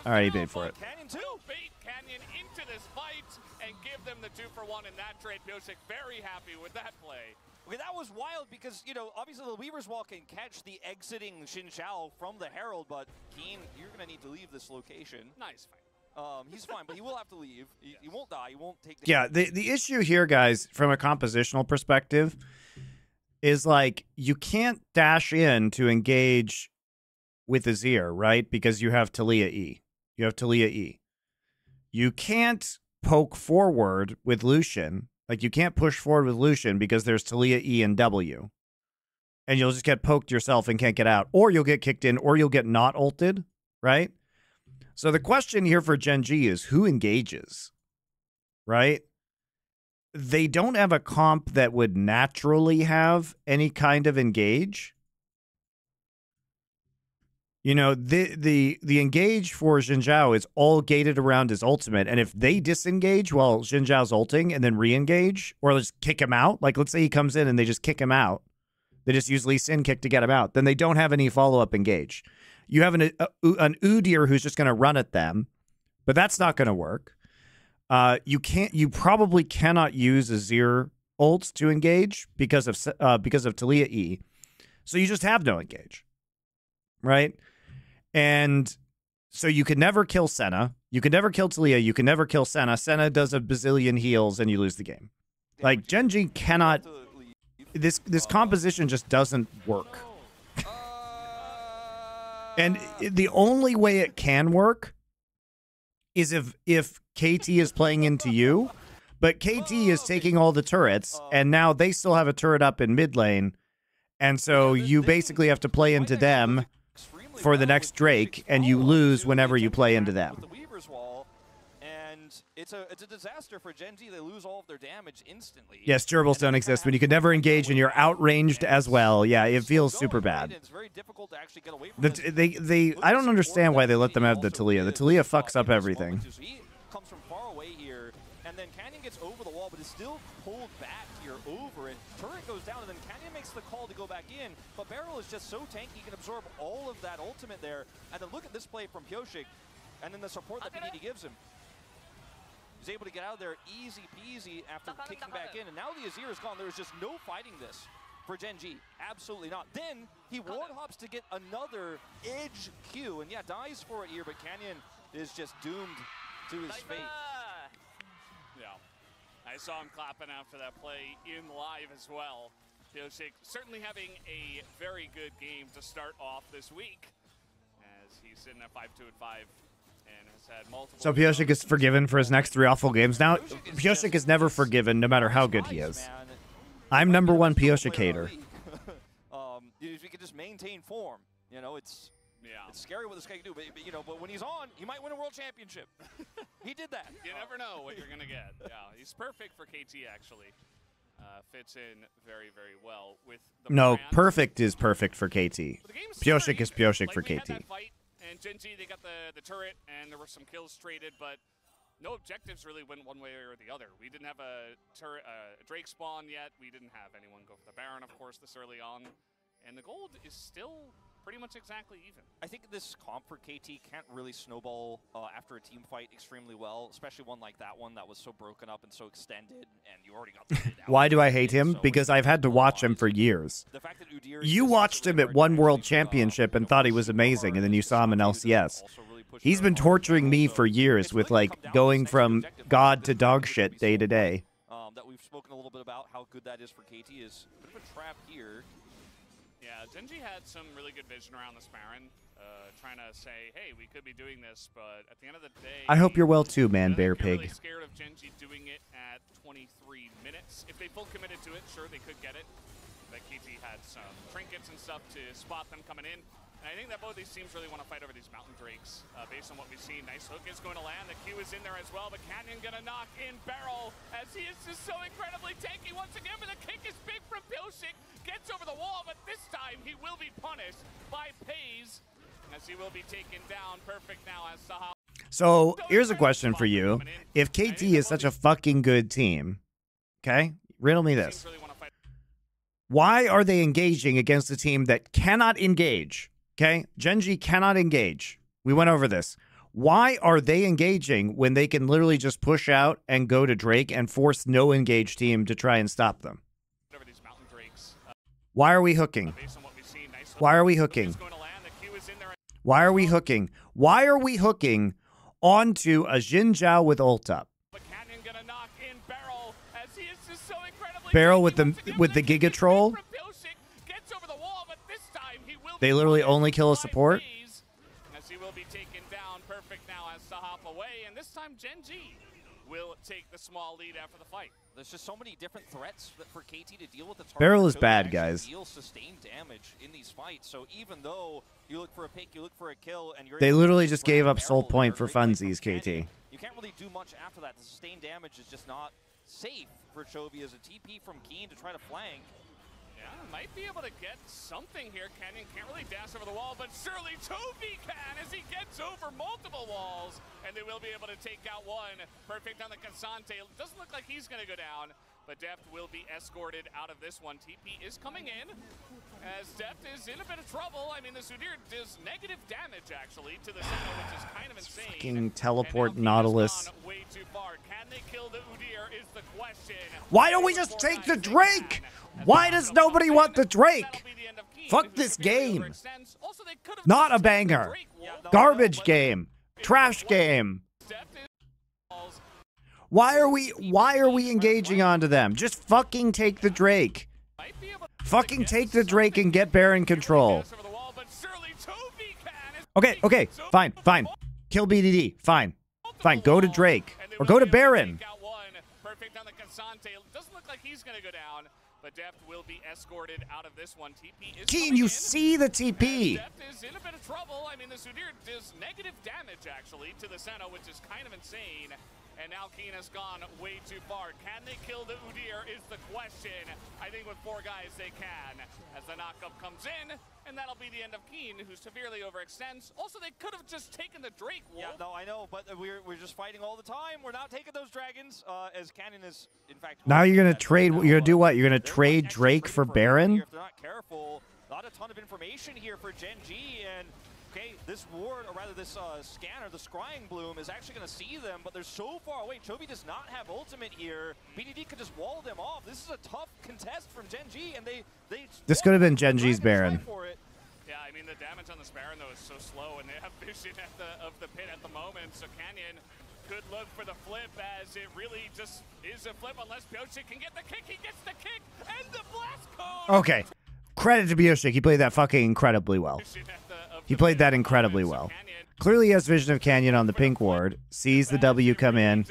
[SPEAKER 1] All right, he paid for it.
[SPEAKER 3] Canyon bait Canyon into this fight and give them the 2-for-1 in that trade. Pyosik very happy with that play.
[SPEAKER 2] Okay, that was wild because, obviously the Weaver's Wall can catch the exiting Xin Zhao from the Herald, but Keen, you're going to need to leave this location.
[SPEAKER 3] Nice fight.
[SPEAKER 2] He's fine, but he will have to leave. He won't die. He won't take the...
[SPEAKER 1] Yeah, the issue here, guys, from a compositional perspective, is like you can't dash in to engage with Azir, right? Because you have Talia E. You have Talia E. You can't poke forward with Lucian. Like, you can't push forward with Lucian because there's Talia E and W. And you'll just get poked yourself and can't get out. Or you'll get kicked in, or you'll get not ulted, right? So the question here for GenG is who engages, right? They don't have a comp that would naturally have any kind of engage. The engage for Xin Zhao is all gated around his ultimate. And if they disengage while Xin Zhao's ulting and then re-engage, or just kick him out, like let's say he comes in and they just kick him out, they just use Lee Sin kick to get him out, then they don't have any follow-up engage. You have an Udyr who's just going to run at them, but that's not going to work. You probably cannot use Azir ults to engage because of Talia E. So you just have no engage, right? And so you can never kill Senna. You can never kill Talia. You can never kill Senna. Senna does a bazillion heals and you lose the game. Like, GenG cannot... This composition just doesn't work. And the only way it can work is if KT is playing into you, but KT is taking all the turrets, and now they still have a turret up in mid lane, and so you basically have to play into them for the next Drake, and you lose whenever you play into them.
[SPEAKER 2] It's a disaster for GenG. They lose all of their damage instantly.
[SPEAKER 1] Yes, durables don't exist when you can never engage and you're outranged as well. Yeah, it feels super bad.
[SPEAKER 2] It's very difficult to actually get away from
[SPEAKER 1] I don't understand why they let them have the Talia. The Talia fucks up everything.
[SPEAKER 2] He comes from far away here, and then Canyon gets over the wall, but is still pulled back here over it. Turret goes down, and then Canyon makes the call to go back in, but Barrel is just so tanky, he can absorb all of that ultimate there. And then look at this play from Pyosik, and then the support that PDD gives him. He's able to get out of there easy peasy after kicking back in, and now the Azir is gone. There is just no fighting this for GenG. Absolutely not. Then he ward hops to get another edge Q, and yeah, dies for it here, but Canyon is just doomed to his fate.
[SPEAKER 3] Yeah, I saw him clapping after that play in live as well. Pyosik certainly having a very good game to start off this week, as he's sitting at 5-2-5.
[SPEAKER 1] So Pyosik is forgiven for his next 3 awful games. Now, Pyosik is never forgiven, no matter how good he is. I'm #1 Pyosik hater.
[SPEAKER 2] If we could just maintain form, it's
[SPEAKER 3] Yeah.
[SPEAKER 2] It's scary what this guy can do, but you know, but when he's on, he might win a world championship. He did that.
[SPEAKER 3] You never know what you're gonna get. Yeah, he's perfect for KT actually. Fits in very, very well with the
[SPEAKER 1] No,
[SPEAKER 3] brand.
[SPEAKER 1] perfect is perfect for KT. Pyosik is Pyosik for
[SPEAKER 3] We had
[SPEAKER 1] KT.
[SPEAKER 3] that fight, and GenG, they got the turret, and there were some kills traded, but no objectives really went one way or the other. We didn't have a turret, a Drake spawn yet. We didn't have anyone go for the Baron, of course, this early on. And the gold is still pretty much exactly even.
[SPEAKER 2] I think this comp for KT can't really snowball after a team fight extremely well, especially one like that one that was so broken up and so extended, and you already got the
[SPEAKER 1] Why do I hate him? Because I've had to watch him for years.
[SPEAKER 2] The fact that Udyr
[SPEAKER 1] You watched him at one world championship and thought he was amazing, and then you saw him in LCS. He's been torturing me for years with, like, going from god to dog shit day to day.
[SPEAKER 2] That we've spoken a little bit about how good that is for KT is a bit of a trap here.
[SPEAKER 3] Yeah, GenG had some really good vision around this Baron, trying to say, hey, we could be doing this, but at the end of the day...
[SPEAKER 1] I hope you're well too, man, Bear
[SPEAKER 3] I'm
[SPEAKER 1] Pig.
[SPEAKER 3] really scared of GenG doing it at 23 minutes. If they full committed to it, sure, they could get it. But KT had some trinkets and stuff to spot them coming in. And I think that both these teams really want to fight over these Mountain Drakes, based on what we've seen. Nice hook is going to land. The Q is in there as well, but Canyon going to knock in Barrel as he is just so incredibly tanky once again, but the kick is big from Pyosik. Gets over the wall, but this time he will be punished by Pays as he will be taken down. Perfect now as Sahal.
[SPEAKER 1] So, here's a question for you. If KT is such a fucking good team, okay, riddle me this. Why are they engaging against a team that cannot engage? Okay, GenG cannot engage. We went over this. Why are they engaging when they can literally just push out and go to Drake and force no engaged team to try and stop them? Why are we hooking? Why are we hooking? Why are we hooking? Why are we hooking onto a Xin Zhao with ult up? Barrel with the Giga Troll. They literally only kill a support.
[SPEAKER 3] As he will be taken down. Perfect now as Sahap away, and this time GenG will take the small lead after the fight.
[SPEAKER 2] There's just so many different threats for KT to deal with. The
[SPEAKER 1] Barrel is bad, guys.
[SPEAKER 2] Deal sustained damage in these fights. So even though you look for a pick, you look for a kill, and you're
[SPEAKER 1] they literally just gave up Soul Point for funsies, KT.
[SPEAKER 2] You can't really do much after that. The sustained damage is just not safe for Chovy as a TP from Keen to try to flank.
[SPEAKER 3] Yeah, might be able to get something here. Canyon can't really dash over the wall, but surely Chovy can as he gets over multiple walls, and they will be able to take out one. Perfect on the Cassante. Doesn't look like he's going to go down, but Deft will be escorted out of this one. TP is coming in as Deft is in a bit of trouble. I mean, the Udyr does negative damage, actually, to the center, which is kind of insane.
[SPEAKER 1] Fucking teleport Nautilus.
[SPEAKER 3] Way too far. Can they kill the Udyr is the question.
[SPEAKER 1] Why don't we just take the Drake? Why does nobody want the Drake? Fuck this game. Not a banger. Garbage game. Trash game. Why are we engaging onto them? Just fucking take the Drake. Fucking take the Drake and get Baron control. Okay, fine. Kill BDD, fine. Go to Drake. Or go to Baron.
[SPEAKER 3] Perfect on the Cassante. Doesn't look like he's going to go down, but Deft will be escorted out of this one. TP is
[SPEAKER 1] Keen, you see the TP.
[SPEAKER 3] Deft is in a bit of trouble. I mean, the Udyr does negative damage, actually, to the Senna, which is kind of insane. And now Keen has gone way too far. Can they kill the Udyr is the question. I think with 4 guys they can. As the knockup comes in, and that'll be the end of Keen, who severely overextends. Also, they could have just taken the Drake, Wolf.
[SPEAKER 2] Yeah, no, I know, but we're just fighting all the time. We're not taking those dragons, as Canyon is, in fact...
[SPEAKER 1] Now you're going to trade... You're going to do what? You're going to trade Drake for Baron?
[SPEAKER 2] If they're not careful, not a ton of information here for GenG, and... Okay, this ward, or rather this scanner, the Scrying Bloom, is actually going to see them, but they're so far away. Chovy does not have ultimate here. BDD could just wall them off. This is a tough contest from GenG, and they
[SPEAKER 1] this could have been GenG's Baron.
[SPEAKER 3] Yeah, I mean, the damage on this Baron, though, is so slow, and they have vision of the pit at the moment, so Canyon could look for the flip, as it really just is a flip, unless Pyosik can get the kick. He gets the kick, and the blast code!
[SPEAKER 1] Okay. Credit to Pyosik. He played that fucking incredibly well. He played that incredibly well. Clearly he has vision of Canyon on the pink ward, sees the W come in.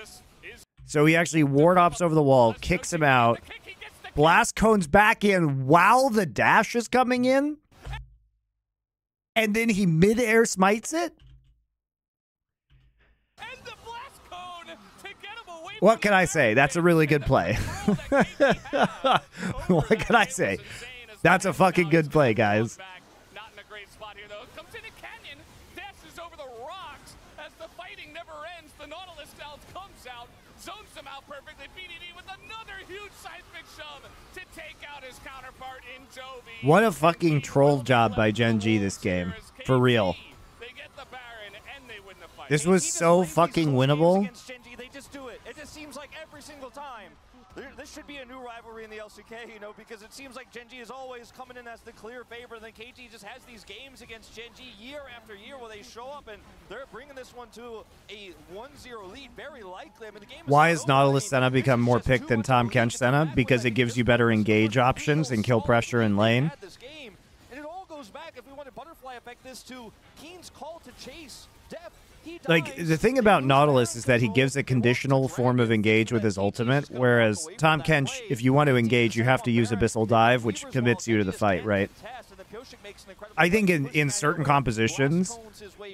[SPEAKER 1] So he actually ward ops over the wall, kicks him out. Blast cones back in while the dash is coming in. And then he mid-air smites it?
[SPEAKER 3] And the blast cone to get him away
[SPEAKER 1] What
[SPEAKER 3] from
[SPEAKER 1] can
[SPEAKER 3] the
[SPEAKER 1] I say? That's a really good play. What can I say? That's a fucking good play, guys.
[SPEAKER 3] Not in a great spot here, though. Comes into Canyon, dashes over the rocks as the fighting never ends. The Nautilus now comes out, zones them out perfectly. BDD with another huge seismic shove to take out his counterpart in Jovi.
[SPEAKER 1] What a fucking troll job by GenG this game. For real.
[SPEAKER 3] They get the Baron and they win the fight.
[SPEAKER 1] This was so fucking winnable.
[SPEAKER 2] They just do it. It just seems like every single time. This should be a new rivalry in the LCK, you know, because it seems like GenG is always coming in as the clear favorite, and then KT just has these games against GenG year after year where they show up and they're bringing this one to a 1-0 lead, very likely. I mean, the game is
[SPEAKER 1] Why has Nautilus Senna become more picked than Tahm Kench Senna? Because it gives you better engage options and kill pressure in lane.
[SPEAKER 2] And it all goes back, if we want to butterfly effect this, to Keen's call to chase Def.
[SPEAKER 1] Like, the thing about Nautilus is that he gives a conditional form of engage with his ultimate, whereas Tahm Kench, if you want to engage, you have to use Abyssal Dive, which commits you to the fight, right? I think in certain compositions,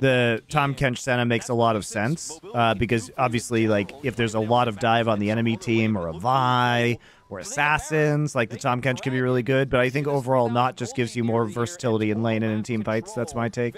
[SPEAKER 1] the Tahm Kench Senna makes a lot of sense, because obviously, like, if there's a lot of dive on the enemy team, or a Vi, or assassins, like, the Tahm Kench can be really good, but I think overall not just gives you more versatility in lane and in team fights. That's my take.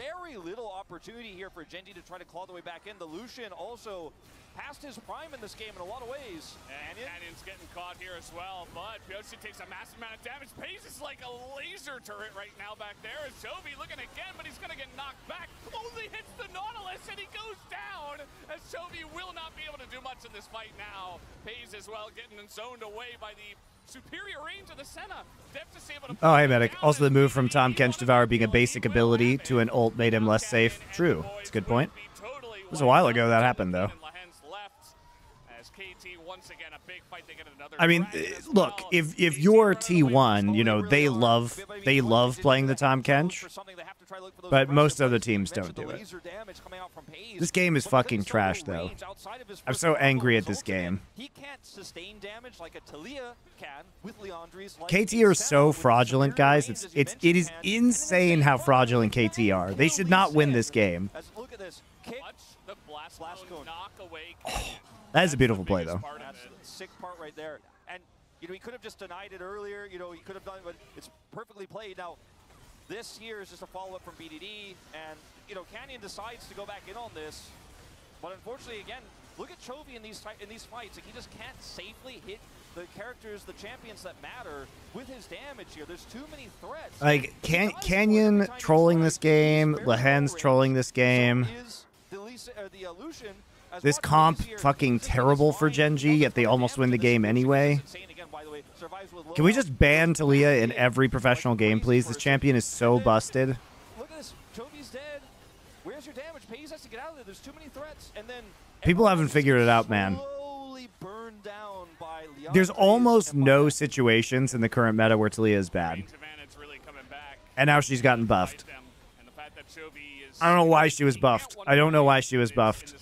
[SPEAKER 2] Opportunity here for GenG to try to claw the way back in. The Lucian also past his prime in this game in a lot of ways.
[SPEAKER 3] And Canyon's getting caught here as well, but POC takes a massive amount of damage. Pays is like a laser turret right now back there. As Jovi looking again, but he's going to get knocked back. Only hits the Nautilus, and he goes down, as Jovi will not be able to do much in this fight now. Pays as well, getting zoned away by the superior range of the Senna.
[SPEAKER 1] Oh, hey, Medic. Also, the move from Tahm Kench Devour being a basic ability to an ult made him less safe. True. That's a good point. It was a while ago that happened, though. I mean, look, if you're T1, you know, they love playing the Tahm Kench, but most other teams don't do it. This game is fucking trash, though. I'm so angry at this game. KT are so fraudulent, guys. It is insane how fraudulent KT are. They should not win this game. Oh, that is a beautiful play, though.
[SPEAKER 2] That's the sick part right there. And, you know, he could have just denied it earlier. You know, he could have done it, but it's perfectly played. Now, this here is just a follow-up from BDD. And, you know, Canyon decides to go back in on this. But unfortunately, again, look at Chovy in these fights. Like, he just can't safely hit the characters, the champions that matter with his damage here. There's too many threats.
[SPEAKER 1] Like, Canyon trolling this game. Lehen's trolling this game. This comp fucking terrible for GenG, yet they almost win the game anyway. Can we just ban Taliyah in every professional game, please? This champion is so busted.
[SPEAKER 2] Look at this. Chovy's dead. Where's your damage? Pays has to get out of there. There's too many threats. And then
[SPEAKER 1] people haven't figured it out, man. There's almost no situations in the current meta where Taliyah is bad. And now she's gotten buffed. I don't know why she was buffed. I don't know why she was buffed.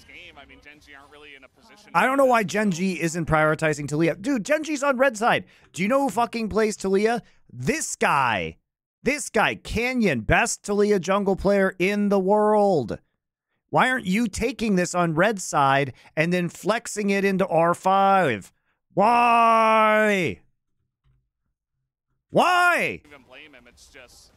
[SPEAKER 1] I don't know why GenG isn't prioritizing Taliyah. Dude, GenG's on red side. Do you know who fucking plays Taliyah? This guy. This guy, Canyon, best Taliyah jungle player in the world. Why aren't you taking this on red side and then flexing it into R5? Why? Why?
[SPEAKER 3] Even blame him. It's just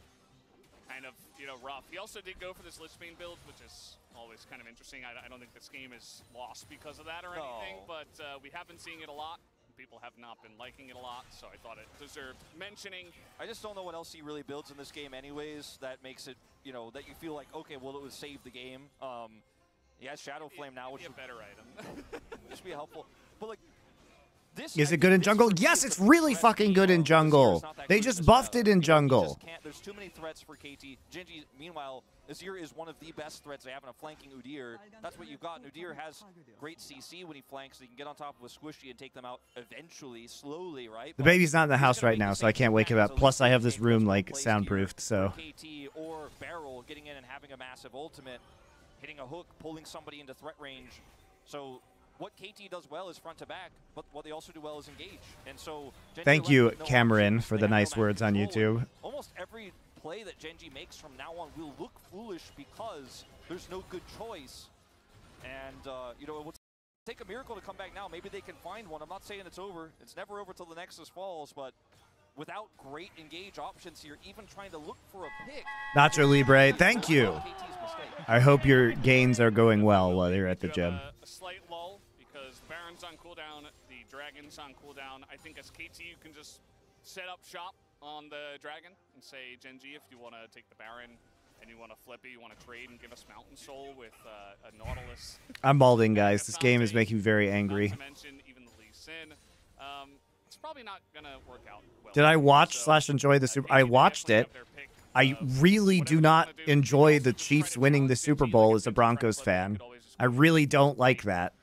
[SPEAKER 3] kind of, you know, rough. He also did go for this Lich Bane build, which is always kind of interesting. I don't think this game is lost because of that or anything, but we have been seeing it a lot. People have not been liking it a lot, so I thought it deserved mentioning.
[SPEAKER 2] I just don't know what else he really builds in this game anyways that makes it, you know, that you feel like, okay, well, it would save the game. He has Shadow Flame now, which
[SPEAKER 3] would be a better item.
[SPEAKER 2] Just be helpful. But, like, this,
[SPEAKER 1] is it good in jungle? Yes, it's really fucking good in jungle. They just buffed it in jungle.
[SPEAKER 2] There's too many threats for KT. GenG, meanwhile, Azir is one of the best threats they have in a flanking Udyr. That's what you've got. Udyr has great CC when he flanks, so he can get on top of a squishy and take them out eventually, slowly, right?
[SPEAKER 1] The baby's not in the house right now, so I can't wake him up. Plus, I have this room, like, soundproofed, so.
[SPEAKER 2] KT or Barrel getting in and having a massive ultimate, hitting a hook, pulling somebody into threat range. So what KT does well is front to back, but what they also do well is engage. And so
[SPEAKER 1] thank you, Cameron, for the nice words on YouTube.
[SPEAKER 2] Almost every play that GenG makes from now on will look foolish because there's no good choice. And, you know, it will take a miracle to come back now. Maybe they can find one. I'm not saying it's over. It's never over till the Nexus falls, but without great engage options here, even trying to look for a pick.
[SPEAKER 1] Nacho Libre, thank you. I hope your gains are going well while you're at the gym.
[SPEAKER 3] A slight lull because the Baron's on cooldown, the Dragon's on cooldown. I think as KT, you can just set up shop on the Dragon and say, GenG, if you want to take the Baron and you want to flip it, you want to trade and give us Mountain Soul with a Nautilus.
[SPEAKER 1] I'm balding, guys. This game is making me very angry.
[SPEAKER 3] Not to mention even the Lee Sin. It's probably not going to work out well.
[SPEAKER 1] Did I watch / enjoy the Super? I watched it. I really do not enjoy the Chiefs winning the Super Bowl as a Broncos fan. I really don't like that.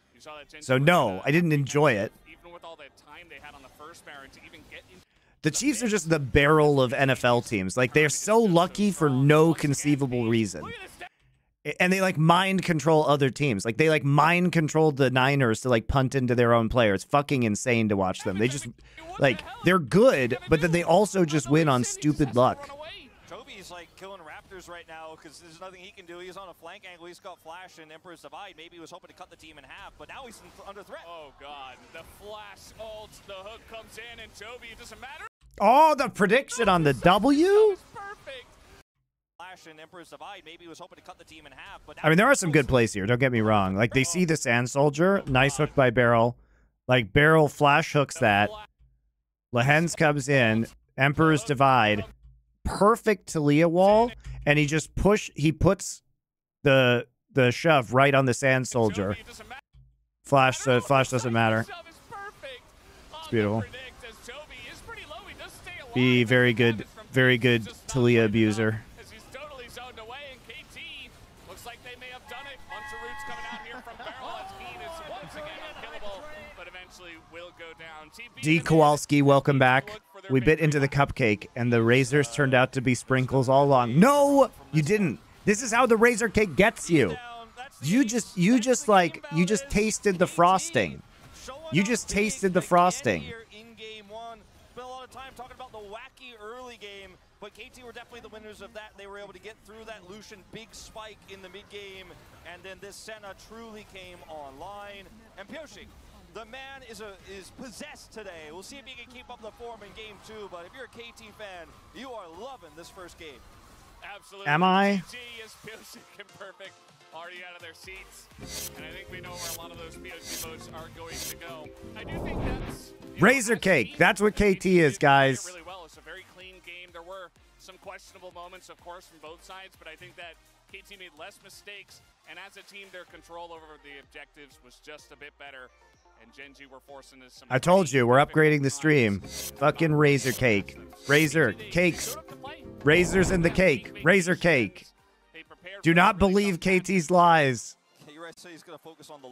[SPEAKER 1] So no, I didn't enjoy it.
[SPEAKER 3] Even with all that time they had on the first Baron to even get into
[SPEAKER 1] the Chiefs are just the barrel of NFL teams. Like, they're so lucky for no conceivable reason. And they, like, mind control other teams. Like, they, like, mind controlled the Niners to, like, punt into their own player. It's fucking insane to watch them. They just, like, they're good, but then they also just win on stupid luck.
[SPEAKER 2] Toby's, like, killing Raptors right now because there's nothing he can do. He's on a flank angle. He's got Flash and Emperor's Divide. Maybe he was hoping to cut the team in half, but now he's under threat.
[SPEAKER 3] Oh, God. The Flash ult, the hook comes in, and Toby, it doesn't matter.
[SPEAKER 1] Oh, the prediction on the W?
[SPEAKER 3] Perfect.
[SPEAKER 2] Flash and Emperor's Divide. Maybe he was hoping to cut the team in half, but
[SPEAKER 1] I mean, there are some good plays here. Don't get me wrong. Like, they see the Sand Soldier. Nice hook by Beryl. Like, Beryl flash hooks that. Lehens comes in. Emperor's Divide. Perfect Talia wall. And he just puts the shove right on the Sand Soldier. Flash, so Flash doesn't matter. It's beautiful. Be very good Talia abuser.
[SPEAKER 3] He's totally zoned away, and KT looks like they may have done it. Roots coming out here from Beryl as Keen is once again unkillable, but eventually will go down.
[SPEAKER 1] D. Kowalski, welcome back. We bit into the cupcake, and the razors turned out to be sprinkles all along. No, you didn't. This is how the razor cake gets you. You just tasted the frosting. You just tasted the frosting.
[SPEAKER 2] Time talking about the wacky early game, but KT were definitely the winners of that. They were able to get through that Lucian big spike in the mid game, and then this Senna truly came online. And Pioshi, the man is possessed today. We'll see if he can keep up the form in game 2, but if you're a KT fan, you are loving this first game.
[SPEAKER 3] Absolutely.
[SPEAKER 1] Am I?
[SPEAKER 3] GenG is Pioshi and Perfect already out of their seats, and I think we know where a lot of those POC votes are going to go. I do think that's
[SPEAKER 1] razor cake. That's what KT is, guys.
[SPEAKER 3] Really well. It's a very clean game. There were some questionable moments, of course, from both sides, but I think that KT made less mistakes, and as a team, their control over the objectives was just a bit better. And GenG were forcing us some.
[SPEAKER 1] I told you, we're upgrading the stream. Fucking razor cake. Razor cakes. Razors in the cake. Razor cake. Do not believe KT's lies.
[SPEAKER 2] You're right, so he's going to focus on the